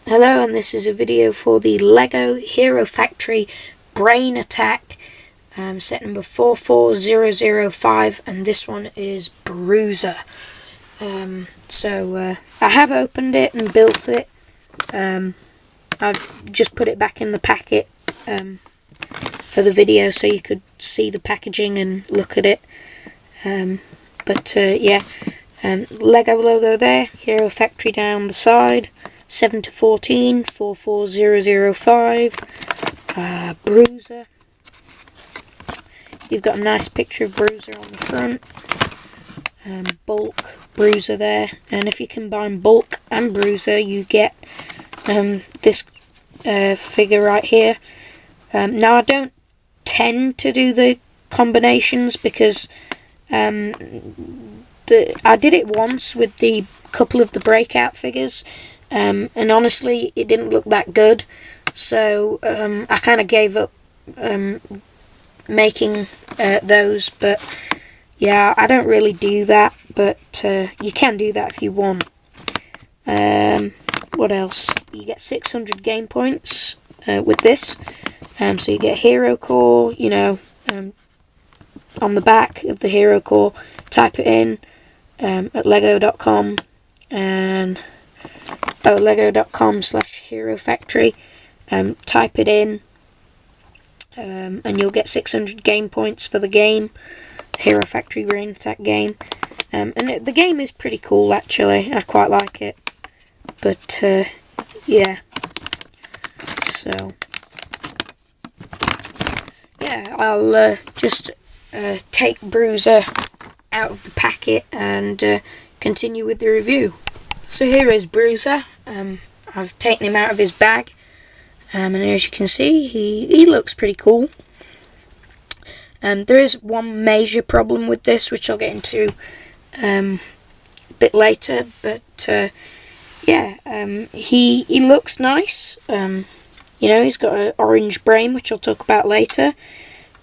Hello, and this is a video for the LEGO Hero Factory Brain Attack set number 44005, and this one is Bruizer. I have opened it and built it. I've just put it back in the packet for the video so you could see the packaging and look at it. LEGO logo there, Hero Factory down the side. 7 to 14, 44005, Bruizer. You've got a nice picture of Bruizer on the front. Bulk, Bruizer there. And if you combine Bulk and Bruizer, you get this figure right here. Now, I don't tend to do the combinations because I did it once with the couple of the breakout figures. And honestly, it didn't look that good, so I kind of gave up making those. But yeah, I don't really do that, but you can do that if you want. What else? You get 600 game points with this, so you get Hero Core, on the back of the Hero Core. Type it in at lego.com and lego.com/Hero Factory. Type it in, and you'll get 600 game points for the game, Hero Factory Brain Attack game. And the game is pretty cool, actually. I quite like it. But yeah. So yeah, I'll just take Bruizer out of the packet and continue with the review. So here is Bruizer. I've taken him out of his bag, and as you can see, he looks pretty cool. There is one major problem with this, which I'll get into a bit later, but he looks nice. He's got an orange brain, which I'll talk about later.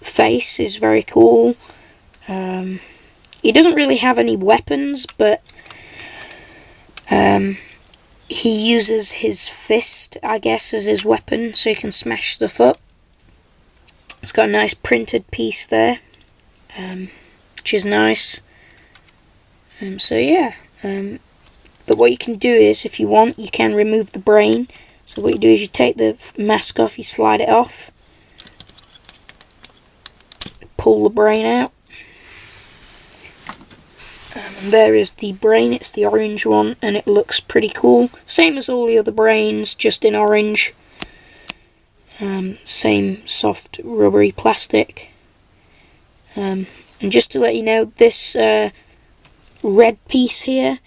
Face is very cool. He doesn't really have any weapons, but he uses his fist, I guess, as his weapon, so he can smash stuff up. It's got a nice printed piece there, which is nice. But what you can do is, if you want, you can remove the brain. So what you do is you take the mask off, you slide it off, pull the brain out. And there is the brain. It's the orange one, and it looks pretty cool. Same as all the other brains, just in orange. Same soft rubbery plastic. And just to let you know, this red piece here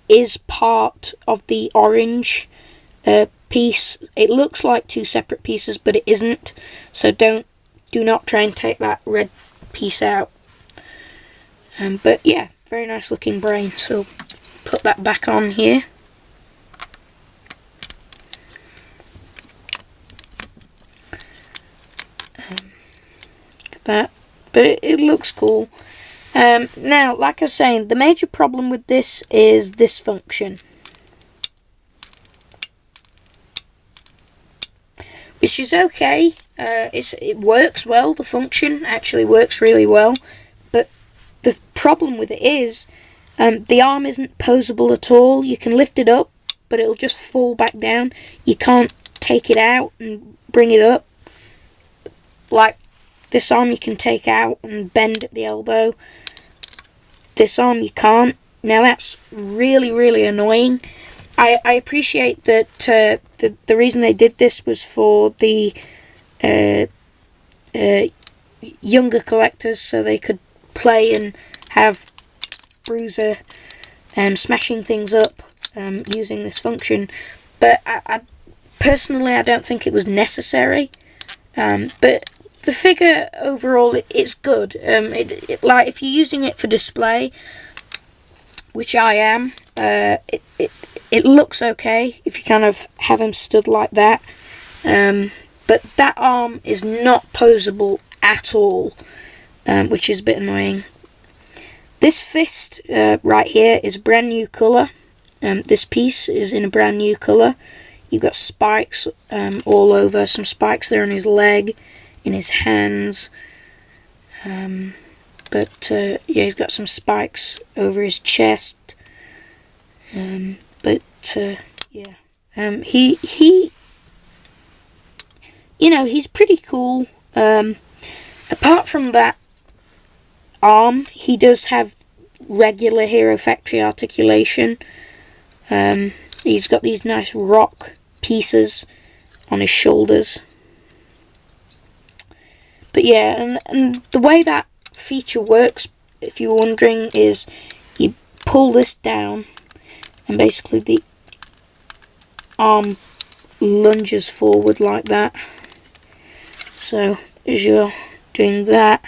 is part of the orange piece. It looks like two separate pieces, but it isn't. So do not try and take that red piece out. But yeah, very nice looking brain, so put that back on here. Look at that, but it looks cool. Now, like I was saying, the major problem with this is this function, which is okay. It works well. The function actually works really well. The problem with it is the arm isn't poseable at all. You can lift it up, but it'll just fall back down. You can't take it out and bring it up. Like this arm you can take out and bend at the elbow. This arm you can't. Now that's really, really annoying. I appreciate that the reason they did this was for the younger collectors, so they could play and have Bruizer smashing things up using this function. But I personally, I don't think it was necessary. But the figure overall, it's good. Like if you're using it for display, which I am, it looks okay if you kind of have him stood like that. But that arm is not poseable at all. Which is a bit annoying. This fist right here is a brand new colour. This piece is in a brand new colour. You've got spikes all over, some spikes there on his leg, in his hands. Yeah, he's got some spikes over his chest. Yeah, he, you know, he's pretty cool. Apart from that arm, he does have regular Hero Factory articulation. He's got these nice rock pieces on his shoulders. But yeah, and the way that feature works, if you're wondering, is you pull this down and basically the arm lunges forward like that. So as you're doing that,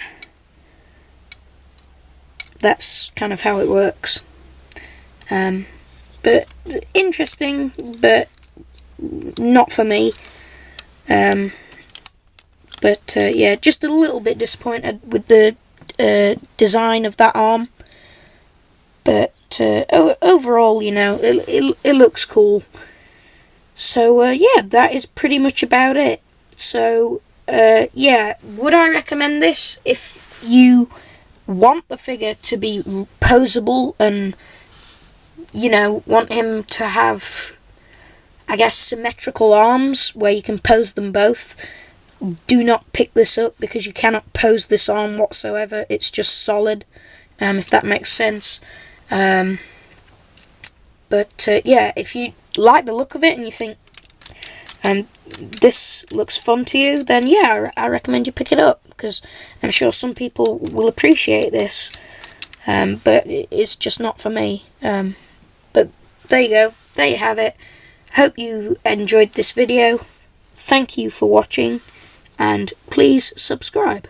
that's kind of how it works. But interesting, but not for me. Yeah, just a little bit disappointed with the design of that arm. But overall, you know, it looks cool. So yeah, that is pretty much about it. So yeah, would I recommend this if you want the figure to be posable and, you know, want him to have, I guess, symmetrical arms where you can pose them both? Do not pick this up, because you cannot pose this arm whatsoever. It's just solid, if that makes sense. Yeah, if you like the look of it and you think this looks fun to you, then yeah, I recommend you pick it up, because I'm sure some people will appreciate this, but it's just not for me. But there you go, there you have it. Hope you enjoyed this video. Thank you for watching, and please subscribe.